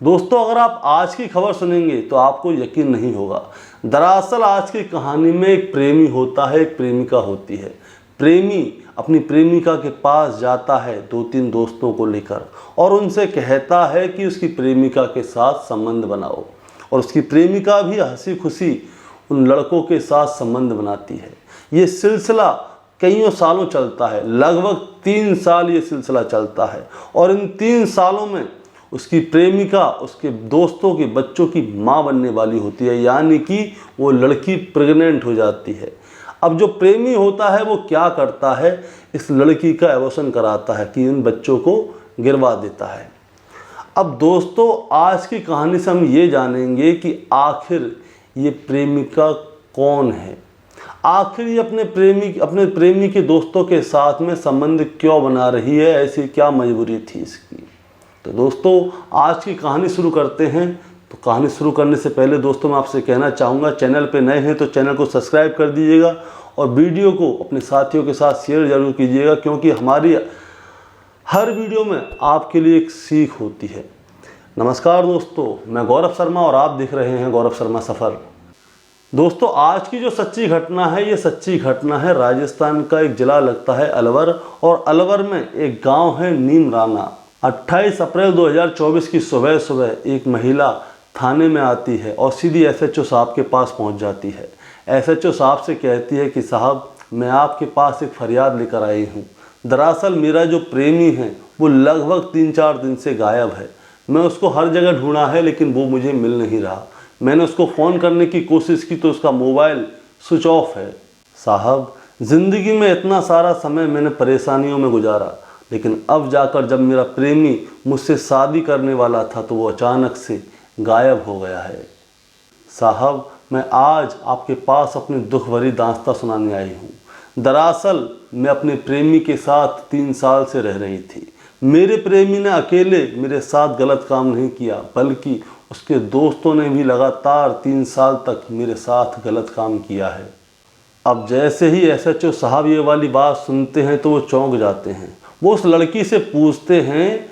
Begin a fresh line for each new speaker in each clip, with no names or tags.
दोस्तों, अगर आप आज की खबर सुनेंगे तो आपको यकीन नहीं होगा। दरअसल आज की कहानी में एक प्रेमी होता है, एक प्रेमिका होती है। प्रेमी अपनी प्रेमिका के पास जाता है 2-3 दोस्तों को लेकर और उनसे कहता है कि उसकी प्रेमिका के साथ संबंध बनाओ, और उसकी प्रेमिका भी हंसी खुशी उन लड़कों के साथ संबंध बनाती है। ये सिलसिला कईयों सालों चलता है, लगभग 3 साल ये सिलसिला चलता है, और इन 3 सालों में उसकी प्रेमिका उसके दोस्तों के बच्चों की माँ बनने वाली होती है, यानी कि वो लड़की प्रेग्नेंट हो जाती है। अब जो प्रेमी होता है वो क्या करता है, इस लड़की का एबॉर्शन कराता है कि इन बच्चों को गिरवा देता है। अब दोस्तों, आज की कहानी से हम ये जानेंगे कि आखिर ये प्रेमिका कौन है, आखिर ये अपने प्रेमी के दोस्तों के साथ में संबंध क्यों बना रही है, ऐसी क्या मजबूरी थी इसकी। तो दोस्तों, आज की कहानी शुरू करते हैं। तो कहानी शुरू करने से पहले दोस्तों मैं आपसे कहना चाहूँगा, चैनल पे नए हैं तो चैनल को सब्सक्राइब कर दीजिएगा और वीडियो को अपने साथियों के साथ शेयर ज़रूर कीजिएगा, क्योंकि हमारी हर वीडियो में आपके लिए एक सीख होती है। नमस्कार दोस्तों, मैं गौरव शर्मा और आप देख रहे हैं गौरव शर्मा सफ़र। दोस्तों, आज की जो सच्ची घटना है, ये सच्ची घटना है राजस्थान का एक ज़िला लगता है अलवर, और अलवर में एक गांव है नीमराना। 28 अप्रैल 2024 की सुबह सुबह एक महिला थाने में आती है और सीधी एसएचओ साहब के पास पहुंच जाती है। एसएचओ साहब से कहती है कि साहब, मैं आपके पास एक फरियाद लेकर आई हूं। दरअसल मेरा जो प्रेमी है वो लगभग 3-4 दिन से गायब है। मैं उसको हर जगह ढूंढा है लेकिन वो मुझे मिल नहीं रहा। मैंने उसको फ़ोन करने की कोशिश की तो उसका मोबाइल स्विच ऑफ है। साहब, ज़िंदगी में इतना सारा समय मैंने परेशानियों में गुजारा, लेकिन अब जाकर जब मेरा प्रेमी मुझसे शादी करने वाला था तो वो अचानक से गायब हो गया है। साहब, मैं आज आपके पास अपनी दुख भरी दास्तां सुनाने आई हूँ। दरअसल मैं अपने प्रेमी के साथ 3 साल से रह रही थी। मेरे प्रेमी ने अकेले मेरे साथ गलत काम नहीं किया, बल्कि उसके दोस्तों ने भी लगातार 3 साल तक मेरे साथ गलत काम किया है। अब जैसे ही एसएचओ साहब ये वाली बात सुनते हैं तो वो चौंक जाते हैं। वो उस लड़की से पूछते हैं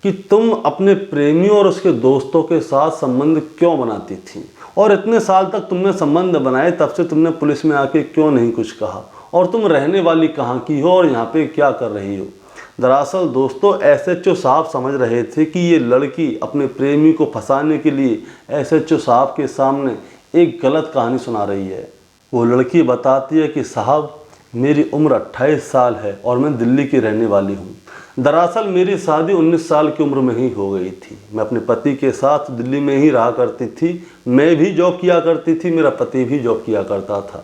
कि तुम अपने प्रेमी और उसके दोस्तों के साथ संबंध क्यों बनाती थी, और इतने साल तक तुमने संबंध बनाए, तब से तुमने पुलिस में आके क्यों नहीं कुछ कहा, और तुम रहने वाली कहाँ की हो और यहाँ पे क्या कर रही हो। दरअसल दोस्तों, एसएचओ साहब समझ रहे थे कि ये लड़की अपने प्रेमी को फंसाने के लिए एसएचओ साहब के सामने एक गलत कहानी सुना रही है। वो लड़की बताती है कि साहब, मेरी उम्र 28 साल है और मैं दिल्ली की रहने वाली हूँ। दरअसल मेरी शादी 19 साल की उम्र में ही हो गई थी। मैं अपने पति के साथ दिल्ली में ही रहा करती थी। मैं भी जॉब किया करती थी, मेरा पति भी जॉब किया करता था।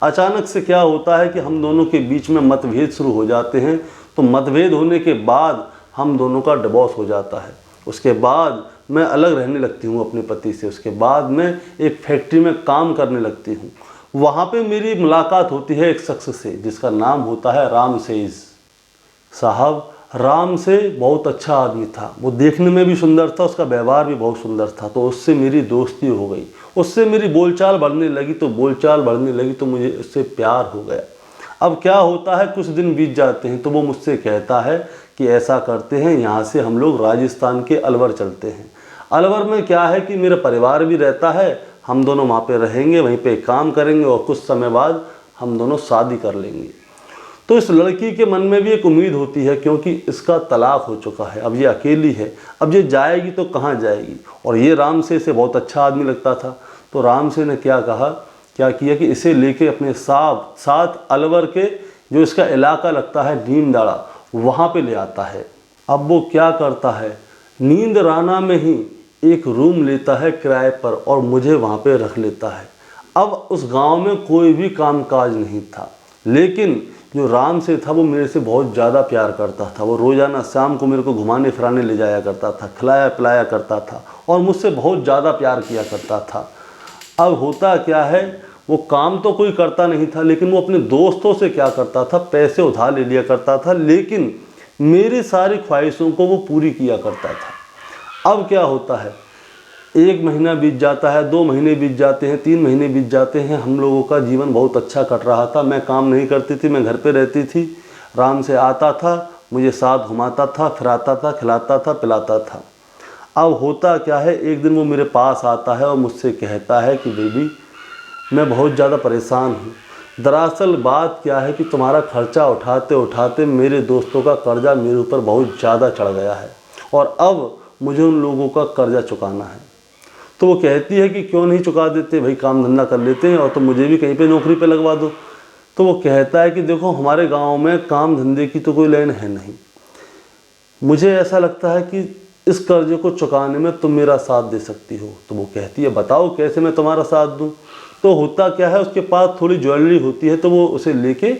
अचानक से क्या होता है कि हम दोनों के बीच में मतभेद शुरू हो जाते हैं। तो मतभेद होने के बाद हम दोनों का डिवोर्स हो जाता है। उसके बाद मैं अलग रहने लगती हूँ अपने पति से। उसके बाद मैं एक फैक्ट्री में काम करने लगती हूँ। वहाँ पे मेरी मुलाकात होती है एक शख्स से जिसका नाम होता है रामसेज। साहब, राम से बहुत अच्छा आदमी था। वो देखने में भी सुंदर था, उसका व्यवहार भी बहुत सुंदर था। तो उससे मेरी दोस्ती हो गई, उससे मेरी बोलचाल बढ़ने लगी तो मुझे उससे प्यार हो गया। अब क्या होता है, कुछ दिन बीत जाते हैं तो वो मुझसे कहता है कि ऐसा करते हैं, यहाँ से हम लोग राजस्थान के अलवर चलते हैं। अलवर में क्या है कि मेरा परिवार भी रहता है, हम दोनों वहाँ पे रहेंगे, वहीं पे काम करेंगे और कुछ समय बाद हम दोनों शादी कर लेंगे। तो इस लड़की के मन में भी एक उम्मीद होती है, क्योंकि इसका तलाक हो चुका है, अब ये अकेली है, अब ये जाएगी तो कहाँ जाएगी। और ये राम से इसे बहुत अच्छा आदमी लगता था। तो राम से ने क्या किया कि इसे लेके अपने साथ अलवर के जो इसका इलाका लगता है नीमदाड़ा, वहाँ पे ले आता है। अब वो क्या करता है, नींदराना में ही एक रूम लेता है किराए पर और मुझे वहाँ पे रख लेता है। अब उस गांव में कोई भी कामकाज नहीं था, लेकिन जो राम से था वो मेरे से बहुत ज़्यादा प्यार करता था। वो रोज़ाना शाम को मेरे को घुमाने फिराने ले जाया करता था, खिलाया पिलाया करता था और मुझसे बहुत ज़्यादा प्यार किया करता था। अब होता क्या है, वो काम तो कोई करता नहीं था, लेकिन वो अपने दोस्तों से क्या करता था, पैसे उधार ले लिया करता था, लेकिन मेरी सारी ख्वाहिशों को वो पूरी किया करता था। अब क्या होता है, 1 महीना बीत जाता है, 2 महीने बीत जाते हैं, 3 महीने बीत जाते हैं। हम लोगों का जीवन बहुत अच्छा कट रहा था। मैं काम नहीं करती थी, मैं घर पे रहती थी। राम से आता था, मुझे साथ घुमाता था, फिराता था, खिलाता था, पिलाता था। अब होता क्या है, एक दिन वो मेरे पास आता है और मुझसे कहता है कि बेबी मैं बहुत ज़्यादा परेशान हूँ। दरअसल बात क्या है कि तुम्हारा खर्चा उठाते उठाते मेरे दोस्तों का कर्जा मेरे ऊपर बहुत ज़्यादा चढ़ गया है और अब मुझे उन लोगों का कर्जा चुकाना है। तो वो कहती है कि क्यों नहीं चुका देते भाई, काम धंधा कर लेते हैं और तो मुझे भी कहीं पे नौकरी पे लगवा दो। तो वो कहता है कि देखो हमारे गांव में काम धंधे की तो कोई लाइन है नहीं, मुझे ऐसा लगता है कि इस कर्जे को चुकाने में तुम मेरा साथ दे सकती हो। तो वो कहती है बताओ कैसे मैं तुम्हारा साथ दूं। तो होता क्या है, उसके पास थोड़ी ज्वेलरी होती है तो वो उसे लेके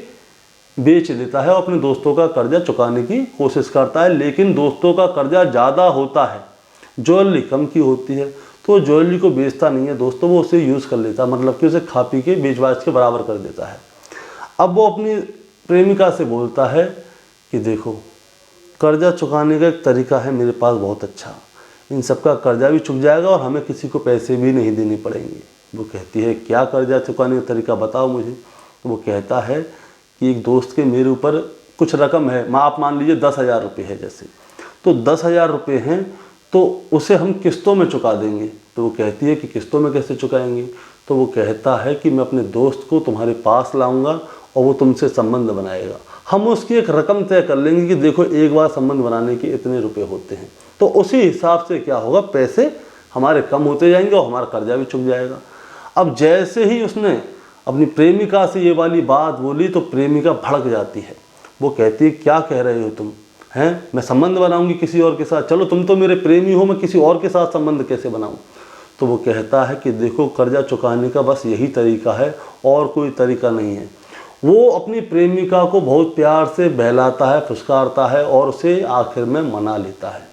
बेच देता है और अपने दोस्तों का कर्जा चुकाने की कोशिश करता है, लेकिन दोस्तों का कर्जा ज़्यादा होता है, ज्वेलरी कम की होती है। तो ज्वेलरी को बेचता नहीं है दोस्तों, वो उसे यूज़ कर लेता है, मतलब कि उसे खा पी के बेच बाच के बराबर कर देता है। अब वो अपनी प्रेमिका से बोलता है कि देखो कर्जा चुकाने का एक तरीका है मेरे पास बहुत अच्छा, इन सब का कर्जा भी चुक जाएगा और हमें किसी को पैसे भी नहीं देने पड़ेंगे। वो कहती है क्या कर्जा चुकाने का तरीका बताओ मुझे। तो वो कहता है कि एक दोस्त के मेरे ऊपर कुछ रकम है, आप मान लीजिए 10,000 रुपये है जैसे, तो 10,000 रुपये हैं तो उसे हम किस्तों में चुका देंगे। तो वो कहती है कि किस्तों में कैसे चुकाएंगे। तो वो कहता है कि मैं अपने दोस्त को तुम्हारे पास लाऊंगा और वो तुमसे संबंध बनाएगा, हम उसकी एक रकम तय कर लेंगे कि देखो एक बार संबंध बनाने के इतने रुपए होते हैं, तो उसी हिसाब से क्या होगा पैसे हमारे कम होते जाएंगे और हमारा कर्जा भी चुक जाएगा। अब जैसे ही उसने अपनी प्रेमिका से ये वाली बात बोली तो प्रेमिका भड़क जाती है। वो कहती है क्या कह रहे हो तुम, हैं मैं संबंध बनाऊंगी किसी और के साथ, चलो तुम तो मेरे प्रेमी हो, मैं किसी और के साथ संबंध कैसे बनाऊं। तो वो कहता है कि देखो कर्जा चुकाने का बस यही तरीका है और कोई तरीका नहीं है। वो अपनी प्रेमिका को बहुत प्यार से बहलाता है, फुसकारता है और उसे आखिर में मना लेता है।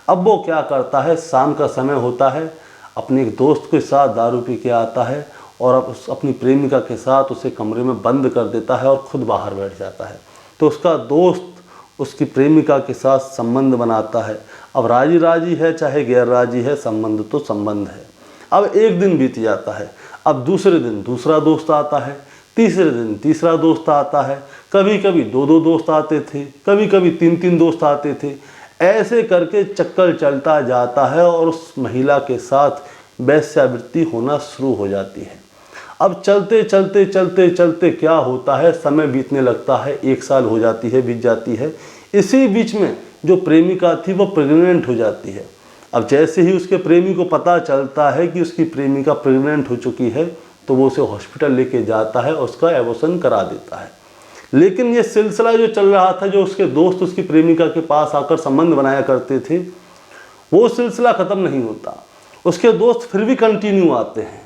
अब वो क्या करता है, शाम का समय होता है, अपने एक दोस्त के साथ दारू पी के आता है और अब अपनी प्रेमिका के साथ उसे कमरे में बंद कर देता है और खुद बाहर बैठ जाता है। तो उसका दोस्त उसकी प्रेमिका के साथ संबंध बनाता है। अब राजी राजी है चाहे गैर राजी है, संबंध तो संबंध है। अब एक दिन बीत जाता है, अब दूसरे दिन दूसरा दोस्त आता है, तीसरे दिन तीसरा दोस्त आता है, कभी कभी दो दो दोस्त आते थे, कभी कभी तीन तीन दोस्त आते थे। ऐसे करके चक्कर चलता जाता है और उस महिला के साथ वेश्यावृत्ति होना शुरू हो जाती है। अब चलते चलते चलते चलते क्या होता है, समय बीतने लगता है, 1 साल हो जाती है, बीत जाती है। इसी बीच में जो प्रेमिका थी वो प्रेग्नेंट हो जाती है। अब जैसे ही उसके प्रेमी को पता चलता है कि उसकी प्रेमिका प्रेग्नेंट हो चुकी है तो वो उसे हॉस्पिटल लेके जाता है, उसका एबॉर्शन करा देता है। लेकिन ये सिलसिला जो चल रहा था, जो उसके दोस्त उसकी प्रेमिका के पास आकर संबंध बनाया करते थे, वो सिलसिला ख़त्म नहीं होता। उसके दोस्त फिर भी कंटिन्यू आते हैं।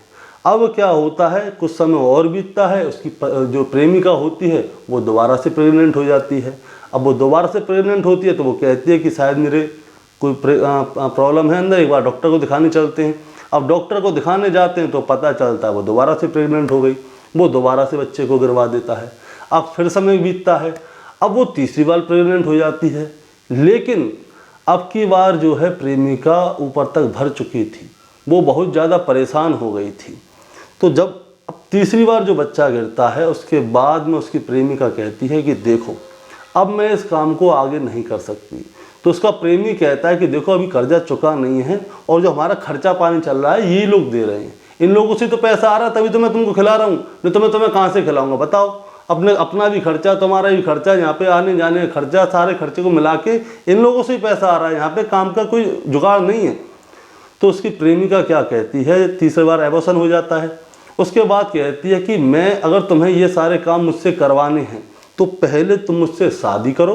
अब क्या होता है, कुछ समय और बीतता है, उसकी जो प्रेमिका होती है वो दोबारा से प्रेग्नेंट हो जाती है। अब वो दोबारा से प्रेग्नेंट होती है तो वो कहती है कि शायद मेरे कोई प्रॉब्लम है अंदर, एक बार डॉक्टर को दिखाने चलते हैं। अब डॉक्टर को दिखाने जाते हैं तो पता चलता है वो दोबारा से प्रेग्नेंट हो गई, वो दोबारा से बच्चे को गिरवा देता है। अब फिर समय बीतता है, अब वो तीसरी बार प्रेग्नेंट हो जाती है, लेकिन अब की बार जो है प्रेमिका ऊपर तक भर चुकी थी, वो बहुत ज़्यादा परेशान हो गई थी। तो जब अब तीसरी बार जो बच्चा गिरता है उसके बाद में उसकी प्रेमिका कहती है कि देखो अब मैं इस काम को आगे नहीं कर सकती। तो उसका प्रेमी कहता है कि देखो अभी कर्जा चुका नहीं है और जो हमारा खर्चा पानी चल रहा है ये लोग दे रहे हैं, इन लोगों से तो पैसा आ रहा है तभी तो मैं तुमको खिला रहा हूँ, नहीं तो मैं तुम्हें कहाँ से खिलाऊंगा बताओ। अपना भी खर्चा, तुम्हारा भी खर्चा, यहाँ पे आने जाने का खर्चा, सारे खर्चे को मिला के इन लोगों से ही पैसा आ रहा है, यहाँ पे काम का कोई जुगाड़ नहीं है। तो उसकी प्रेमिका क्या कहती है, तीसरी बार एबॉर्शन हो जाता है, उसके बाद कहती है कि मैं अगर तुम्हें ये सारे काम मुझसे करवाने हैं तो पहले तुम मुझसे शादी करो,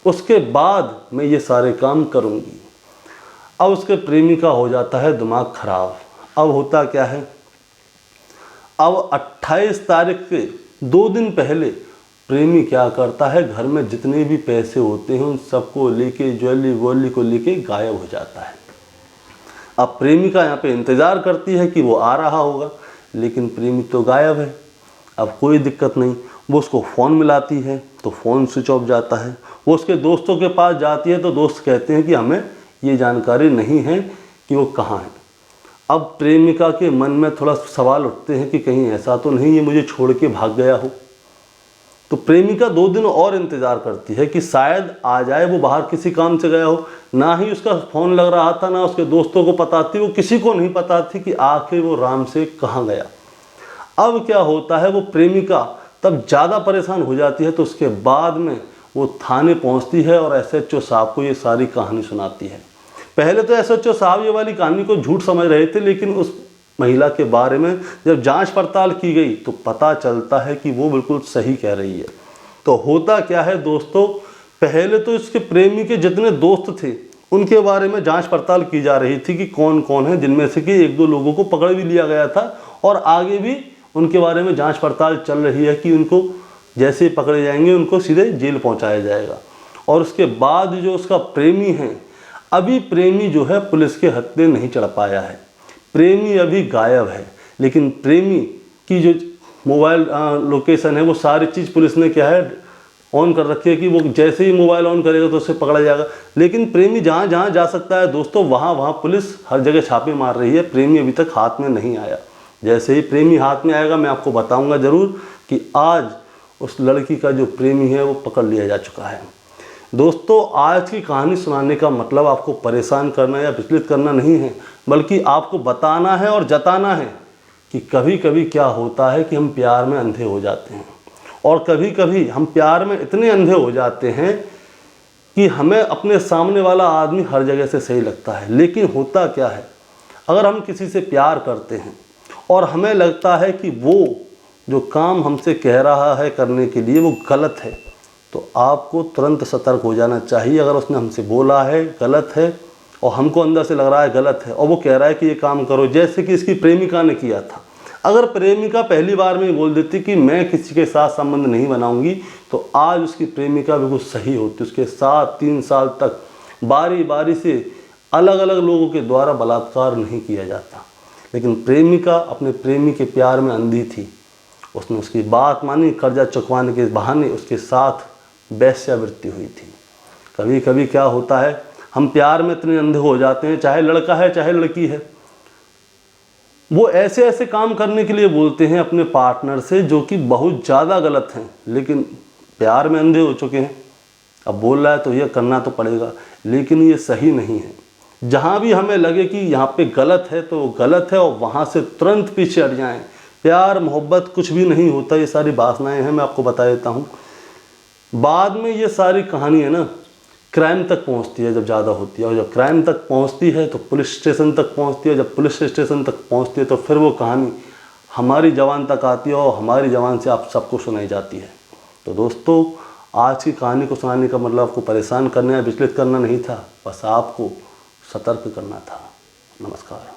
उसके बाद मैं ये सारे काम करूँगी। अब उसके प्रेमिका हो जाता है दिमाग खराब। अब होता क्या है, अब 28 तारीख से 2 दिन पहले प्रेमी क्या करता है, घर में जितने भी पैसे होते हैं उन सबको लेके, ज्वेलरी वॉली को लेके गायब हो जाता है। अब प्रेमिका यहाँ पे इंतज़ार करती है कि वो आ रहा होगा, लेकिन प्रेमी तो गायब है। अब कोई दिक्कत नहीं, वो उसको फ़ोन मिलाती है तो फ़ोन स्विच ऑफ जाता है। वो उसके दोस्तों के पास जाती है तो दोस्त कहते हैं कि हमें ये जानकारी नहीं है कि वो कहाँ है। अब प्रेमिका के मन में थोड़ा सवाल उठते हैं कि कहीं ऐसा तो नहीं ये मुझे छोड़ के भाग गया हो। तो प्रेमिका 2 दिन और इंतज़ार करती है कि शायद आ जाए, वो बाहर किसी काम से गया हो। ना ही उसका फ़ोन लग रहा था, ना उसके दोस्तों को पता थी, वो किसी को नहीं पता थी कि आखिर वो राम से कहाँ गया। अब क्या होता है, वो प्रेमिका तब ज़्यादा परेशान हो जाती है, तो उसके बाद में वो थाने पहुंचती है और एसएचओ साहब को ये सारी कहानी सुनाती है। पहले तो एसएचओ साहब ये वाली कहानी को झूठ समझ रहे थे, लेकिन उस महिला के बारे में जब जांच पड़ताल की गई तो पता चलता है कि वो बिल्कुल सही कह रही है। तो होता क्या है दोस्तों, पहले तो इसके प्रेमी के जितने दोस्त थे उनके बारे में जांच पड़ताल की जा रही थी कि कौन कौन है, जिनमें से कि 1-2 लोगों को पकड़ भी लिया गया था और आगे भी उनके बारे में जांच पड़ताल चल रही है कि उनको जैसे ही पकड़े जाएंगे उनको सीधे जेल पहुंचाया जाएगा। और उसके बाद जो उसका प्रेमी है, अभी प्रेमी जो है पुलिस के हत्थे नहीं चढ़ पाया है, प्रेमी अभी गायब है। लेकिन प्रेमी की जो मोबाइल लोकेशन है वो सारी चीज़ पुलिस ने क्या है ऑन कर रखी है कि वो जैसे ही मोबाइल ऑन करेगा तो उससे पकड़ा जाएगा। लेकिन प्रेमी जहाँ जहाँ जा सकता है दोस्तों, वहाँ पुलिस हर जगह छापे मार रही है। प्रेमी अभी तक हाथ में नहीं आया। जैसे ही प्रेमी हाथ में आएगा मैं आपको बताऊंगा ज़रूर कि आज उस लड़की का जो प्रेमी है वो पकड़ लिया जा चुका है। दोस्तों, आज की कहानी सुनाने का मतलब आपको परेशान करना या विचलित करना नहीं है, बल्कि आपको बताना है और जताना है कि कभी कभी क्या होता है कि हम प्यार में अंधे हो जाते हैं, और कभी कभी हम प्यार में इतने अंधे हो जाते हैं कि हमें अपने सामने वाला आदमी हर जगह से सही लगता है। लेकिन होता क्या है, अगर हम किसी से प्यार करते हैं और हमें लगता है कि वो जो काम हमसे कह रहा है करने के लिए वो गलत है, तो आपको तुरंत सतर्क हो जाना चाहिए। अगर उसने हमसे बोला है गलत है और हमको अंदर से लग रहा है गलत है और वो कह रहा है कि ये काम करो, जैसे कि इसकी प्रेमिका ने किया था। अगर प्रेमिका पहली बार में बोल देती कि मैं किसी के साथ संबंध नहीं बनाऊंगी, तो आज उसकी प्रेमिका बिल्कुल सही होती। उसके साथ 3 साल तक बारी बारी से अलग अलग लोगों के द्वारा बलात्कार नहीं किया जाता। लेकिन प्रेमिका अपने प्रेमी के प्यार में अंधी थी, उसने उसकी बात मानी, कर्जा चुकवाने के बहाने उसके साथ वेश्यावृत्ति हुई थी। कभी कभी क्या होता है, हम प्यार में इतने अंधे हो जाते हैं, चाहे लड़का है चाहे लड़की है, वो ऐसे ऐसे काम करने के लिए बोलते हैं अपने पार्टनर से जो कि बहुत ज़्यादा गलत हैं, लेकिन प्यार में अंधे हो चुके हैं। अब बोल रहा है तो ये करना तो पड़ेगा, लेकिन ये सही नहीं है। जहाँ भी हमें लगे कि यहाँ पे गलत है तो गलत है, और वहाँ से तुरंत पीछे हट जाएं। प्यार मोहब्बत कुछ भी नहीं होता, ये सारी वासनाएं हैं, मैं आपको बता देता हूँ। बाद में ये सारी कहानी है ना क्राइम तक पहुंचती है जब ज़्यादा होती है, और जब क्राइम तक पहुंचती है तो पुलिस स्टेशन तक पहुंचती है। जब पुलिस स्टेशन तक पहुंचती है तो फिर वो कहानी हमारी ज़बान तक आती है और हमारी ज़बान से आप सबको सुनाई जाती है। तो दोस्तों, आज की कहानी को सुनाने का मतलब आपको परेशान करना या विचलित करना नहीं था, बस आपको सतर्क करना था। नमस्कार।